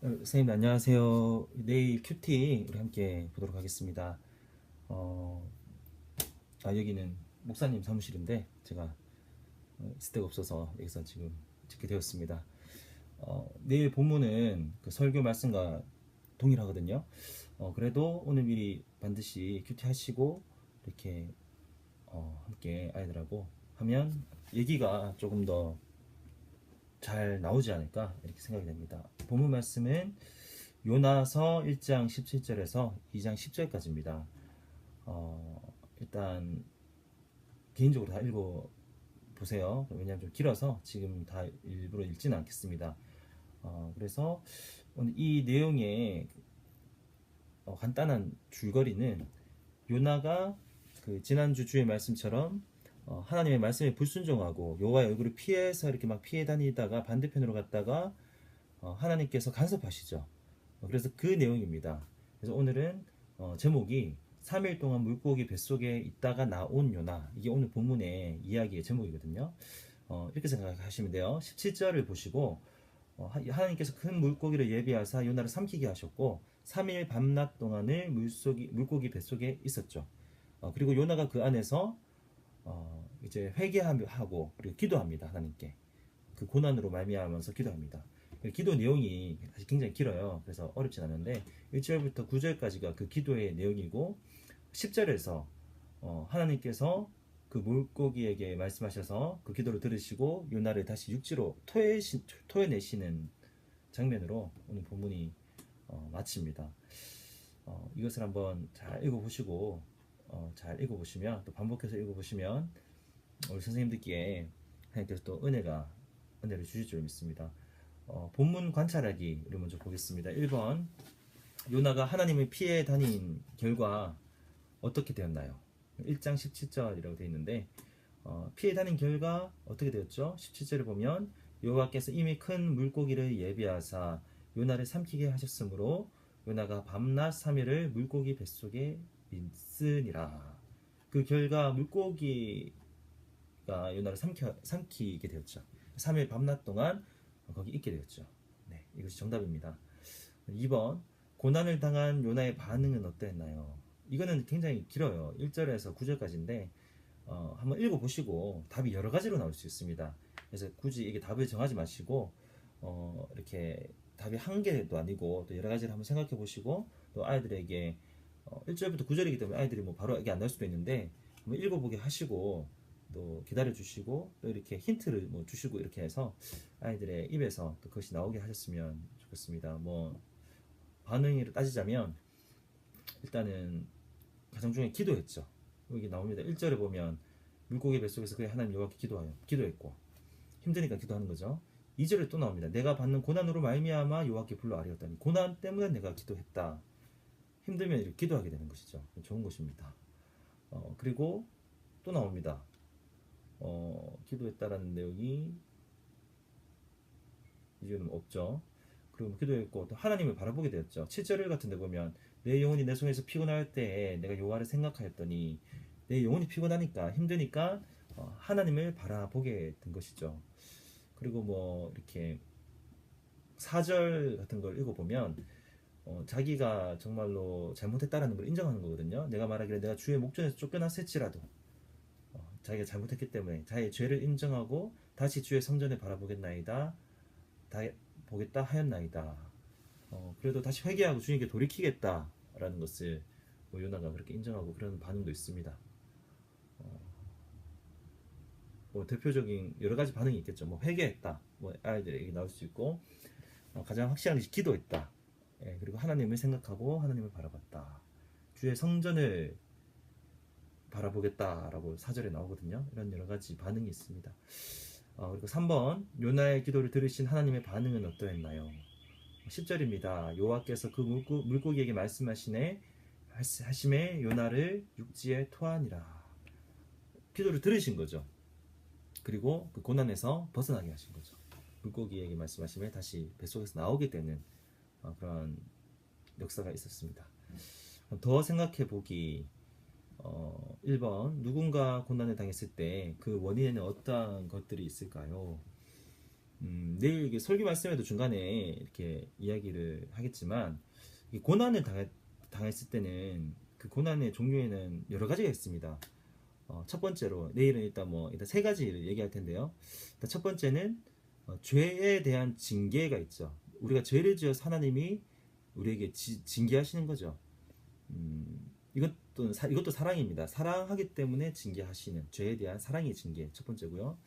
선생님 안녕하세요. 내일 큐티 우리 함께 보도록 하겠습니다. 어, 여기는 목사님 사무실인데 제가 있을 데가 없어서 여기서 지금 찍게 되었습니다. 내일 본문은 그 설교 말씀과 동일하거든요. 그래도 오늘 미리 반드시 큐티 하시고 이렇게 함께 아이들하고 하면 얘기가 조금 더 잘 나오지 않을까 이렇게 생각이 됩니다. 본문 말씀은 요나서 1장 17절에서 2장 10절까지입니다. 일단 개인적으로 다 읽어 보세요. 왜냐하면 좀 길어서 지금 다 일부러 읽지는 않겠습니다. 그래서 오늘 이 내용의 간단한 줄거리는 요나가 그 지난주 주의 말씀처럼 하나님의 말씀에 불순종하고 여호와의 얼굴을 피해서 이렇게 막 피해 다니다가 반대편으로 갔다가 하나님께서 간섭하시죠. 그래서 그 내용입니다. 그래서 오늘은 제목이 3일 동안 물고기 뱃속에 있다가 나온 요나, 이게 오늘 본문의 이야기의 제목이거든요. 이렇게 생각하시면 돼요. 17절을 보시고 하나님께서 큰 물고기를 예비하사 요나를 삼키게 하셨고 3일 밤낮 동안을 물고기 뱃속에 있었죠. 그리고 요나가 그 안에서 이제 회개하고 그리고 기도합니다. 하나님께 그 고난으로 말미암아서 기도합니다. 기도 내용이 사실 굉장히 길어요. 그래서 어렵진 않은데 1절부터 9절까지가 그 기도의 내용이고 10절에서 하나님께서 그 물고기에게 말씀하셔서 그 기도를 들으시고 요나를 다시 육지로 토해내시는 장면으로 오늘 본문이 마칩니다. 이것을 한번 잘 읽어보시고 잘 읽어보시면 또 반복해서 읽어보시면 우리 선생님들께 하나님께서 또 은혜를 주실 줄 믿습니다. 본문 관찰하기 를 먼저 보겠습니다. 1번 요나가 하나님을 피해 다닌 결과 어떻게 되었나요? 1장 17절이라고 되어 있는데 피해 다닌 결과 어떻게 되었죠? 17절을 보면 여호와께서 이미 큰 물고기를 예비하사 요나를 삼키게 하셨으므로 요나가 밤낮 3일을 물고기 뱃속에 있으니라. 그 결과 물고기가 요나를 삼키게 되었죠. 3일 밤낮 동안 거기 있게 되었죠. 네, 이것이 정답입니다. 2번 고난을 당한 요나의 반응은 어땠나요? 이거는 굉장히 길어요. 1절에서 9절까지인데 한번 읽어보시고 답이 여러 가지로 나올 수 있습니다. 그래서 굳이 이게 답을 정하지 마시고 이렇게 답이 한 개도 아니고 또 여러 가지를 한번 생각해 보시고 또 아이들에게 1절부터 9절이기 때문에 아이들이 뭐 바로 이게 안 나올 수도 있는데 한번 읽어보게 하시고 또 기다려 주시고 또 이렇게 힌트를 뭐 주시고 이렇게 해서 아이들의 입에서 또 그것이 나오게 하셨으면 좋겠습니다. 뭐 반응을 따지자면 일단은 가장 중에 기도했죠. 여기 나옵니다. 1절에 보면 물고기 뱃속에서 그의 하나님 여호와께 기도했고 힘드니까 기도하는 거죠. 2절에 또 나옵니다. 내가 받는 고난으로 말미암아 여호와께 불러 아뢰었더니 고난 때문에 내가 기도했다. 힘들면 이렇게 기도하게 되는 것이죠. 좋은 것입니다. 그리고 또 나옵니다. 기도했다라는 내용이 이제는 없죠. 그리고 기도했고 또 하나님을 바라보게 되었죠. 7절 같은 데 보면 내 영혼이 내 손에서 피곤할 때에 내가 여호와를 생각하였더니 내 영혼이 피곤하니까 힘드니까 하나님을 바라보게 된 것이죠. 그리고 뭐 이렇게 4절 같은 걸 읽어보면 자기가 정말로 잘못했다라는 걸 인정하는 거거든요. 내가 말하기를 내가 주의 목전에서 쫓겨났을지라도 자기가 잘못했기 때문에 자기의 죄를 인정하고 다시 주의 성전을 바라보겠나이다 보겠다 하였나이다. 그래도 다시 회개하고 주님께 돌이키겠다라는 것을 뭐 요나가 그렇게 인정하고 그런 반응도 있습니다. 뭐 대표적인 여러 가지 반응이 있겠죠. 뭐 회개했다, 뭐 아이들에게 나올 수 있고 가장 확실한 것이 기도했다. 그리고 하나님을 생각하고 하나님을 바라봤다. 주의 성전을 바라보겠다라고 4절에 나오거든요. 이런 여러 가지 반응이 있습니다. 그리고 3번 요나의 기도를 들으신 하나님의 반응은 어떠했나요? 10절입니다. 여호와께서 그 물고기에게 말씀하시네 하심에 요나를 육지에 토하니라. 기도를 들으신 거죠. 그리고 그 고난에서 벗어나게 하신 거죠. 물고기에게 말씀하시면 다시 뱃속에서 나오게 되는 그런 역사가 있었습니다. 더 생각해 보기 1번 누군가 고난을 당했을 때 그 원인에는 어떠한 것들이 있을까요? 내일 이게 설교 말씀에도 중간에 이렇게 이야기를 하겠지만 이 고난을 당했을 때는 그 고난의 종류에는 여러 가지가 있습니다. 첫 번째로 내일은 일단 세 가지를 얘기할 텐데요. 일단 첫 번째는 죄에 대한 징계가 있죠. 우리가 죄를 지어서 하나님이 우리에게 징계하시는 거죠. 이것도 사랑입니다. 사랑하기 때문에 징계하시는 죄에 대한 사랑의 징계 첫 번째고요.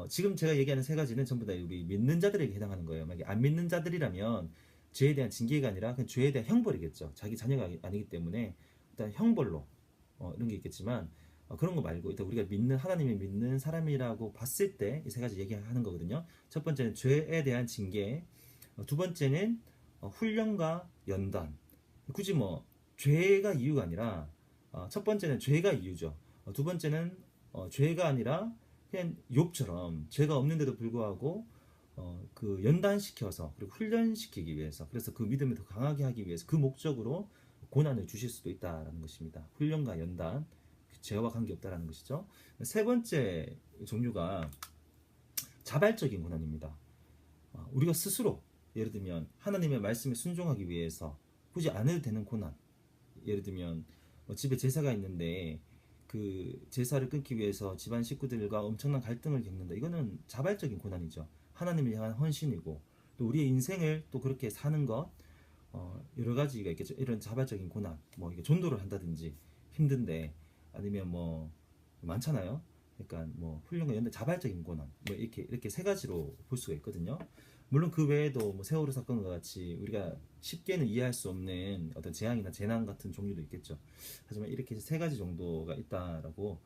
지금 제가 얘기하는 세 가지는 전부 다 우리 믿는 자들에게 해당하는 거예요. 만약에 안 믿는 자들이라면 죄에 대한 징계가 아니라 그냥 죄에 대한 형벌이겠죠. 자기 자녀가 아니기 때문에 일단 형벌로 이런 게 있겠지만 그런 거 말고 일단 우리가 믿는 하나님이 믿는 사람이라고 봤을 때 이 세 가지 얘기하는 거거든요. 첫 번째는 죄에 대한 징계, 두 번째는 훈련과 연단. 굳이 죄가 이유가 아니라 첫 번째는 죄가 이유죠. 두 번째는 죄가 아니라 그냥 욥처럼 죄가 없는데도 불구하고 그 연단시켜서 그리고 훈련시키기 위해서 그래서 그 믿음을 더 강하게 하기 위해서 그 목적으로 고난을 주실 수도 있다라는 것입니다. 훈련과 연단, 죄와 관계없다라는 것이죠. 세 번째 종류가 자발적인 고난입니다. 우리가 스스로 예를 들면 하나님의 말씀에 순종하기 위해서 굳이 안 해도 되는 고난, 예를 들면 집에 제사가 있는데 그 제사를 끊기 위해서 집안 식구들과 엄청난 갈등을 겪는다. 이거는 자발적인 고난이죠. 하나님을 향한 헌신이고 또 우리의 인생을 또 그렇게 사는 것 여러 가지가 있겠죠. 이런 자발적인 고난, 이게 전도를 한다든지 힘든데 아니면 많잖아요. 그러니까 훈련과 연대 자발적인 고난 이렇게 세 가지로 볼 수가 있거든요. 물론 그 외에도 세월호 사건과 같이 우리가 쉽게는 이해할 수 없는 어떤 재앙이나 재난 같은 종류도 있겠죠. 하지만 이렇게 세 가지 정도가 있다라고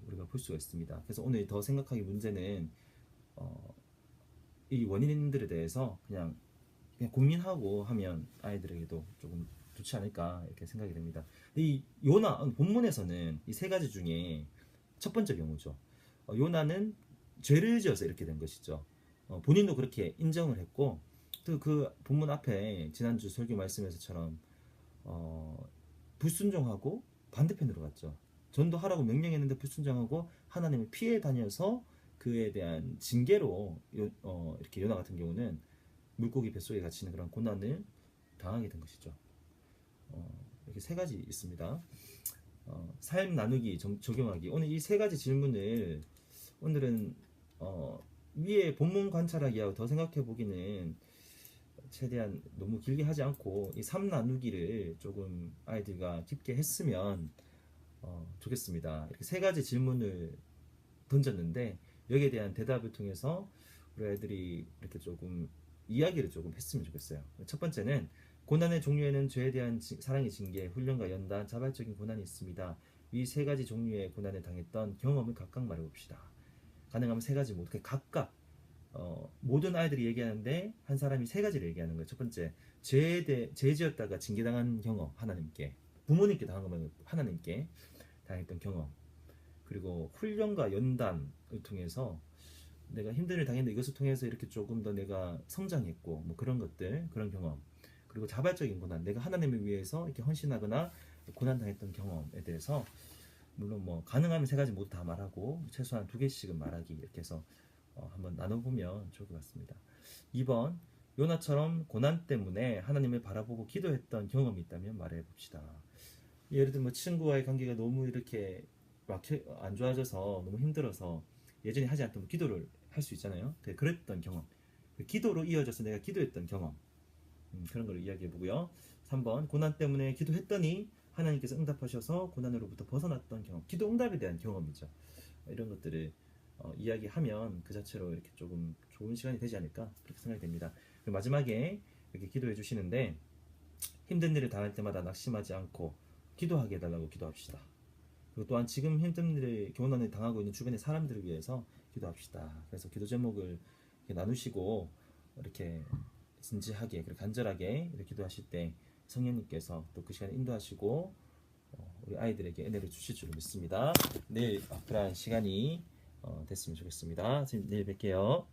우리가 볼 수가 있습니다. 그래서 오늘 더 생각하기 문제는 이 원인들에 대해서 그냥 고민하고 하면 아이들에게도 조금 좋지 않을까 이렇게 생각이 됩니다. 이 요나 본문에서는 이 세 가지 중에 첫 번째 경우죠. 요나는 죄를 지어서 이렇게 된 것이죠. 본인도 그렇게 인정을 했고 또 그 본문 앞에 지난주 설교 말씀에서처럼 불순종하고 반대편으로 갔죠. 전도하라고 명령했는데 불순종하고 하나님을 피해 다녀서 그에 대한 징계로 이렇게 요나 같은 경우는 물고기 뱃속에 갇히는 그런 고난을 당하게 된 것이죠. 이렇게 세 가지 있습니다. 삶 나누기 적용하기. 오늘 이 세 가지 질문을 오늘은 위에 본문 관찰하기하고 더 생각해 보기는 최대한 너무 길게 하지 않고 이 삶 나누기를 조금 아이들과 깊게 했으면 좋겠습니다. 이렇게 세 가지 질문을 던졌는데 여기에 대한 대답을 통해서 우리 아이들이 이렇게 조금 이야기를 조금 했으면 좋겠어요. 첫 번째는 고난의 종류에는 죄에 대한 사랑의 징계, 훈련과 연단, 자발적인 고난이 있습니다. 이 세 가지 종류의 고난을 당했던 경험을 각각 말해봅시다. 가능하면 세 가지 모두 각각 모든 아이들이 얘기하는데 한 사람이 세 가지를 얘기하는 거예요. 첫 번째, 죄 지었다가 징계당한 경험, 하나님께 부모님께 당한 거면 하나님께 당했던 경험, 그리고 훈련과 연단을 통해서 내가 힘든 일을 당했는데 이것을 통해서 이렇게 조금 더 내가 성장했고 그런 것들, 그런 경험, 그리고 자발적인 고난, 내가 하나님을 위해서 이렇게 헌신하거나 고난 당했던 경험에 대해서 물론 가능하면 세 가지 모두 다 말하고 최소한 두 개씩은 말하기 이렇게 해서 한번 나눠보면 좋을 것 같습니다. 2번, 요나처럼 고난 때문에 하나님을 바라보고 기도했던 경험이 있다면 말해봅시다. 예를 들면 친구와의 관계가 너무 이렇게 안 좋아져서 너무 힘들어서 예전에 하지 않던 기도를 할 수 있잖아요. 그랬던 경험, 기도로 이어져서 내가 기도했던 경험, 그런 걸 이야기해보고요. 3번, 고난 때문에 기도했더니 하나님께서 응답하셔서 고난으로부터 벗어났던 경험, 기도 응답에 대한 경험이죠. 이런 것들을 이야기하면 그 자체로 이렇게 조금 좋은 시간이 되지 않을까 그렇게 생각이 됩니다. 그리고 마지막에 이렇게 기도해 주시는데 힘든 일을 당할 때마다 낙심하지 않고 기도하게 해달라고 기도합시다. 그리고 또한 지금 힘든 일을 고난을 당하고 있는 주변의 사람들을 위해서 기도합시다. 그래서 기도 제목을 이렇게 나누시고 이렇게 진지하게 그리고 간절하게 이렇게 기도하실 때 성령님께서 또 그 시간에 인도하시고 우리 아이들에게 은혜를 주실 줄 믿습니다. 내일 그러한 시간이 됐으면 좋겠습니다. 내일 뵐게요.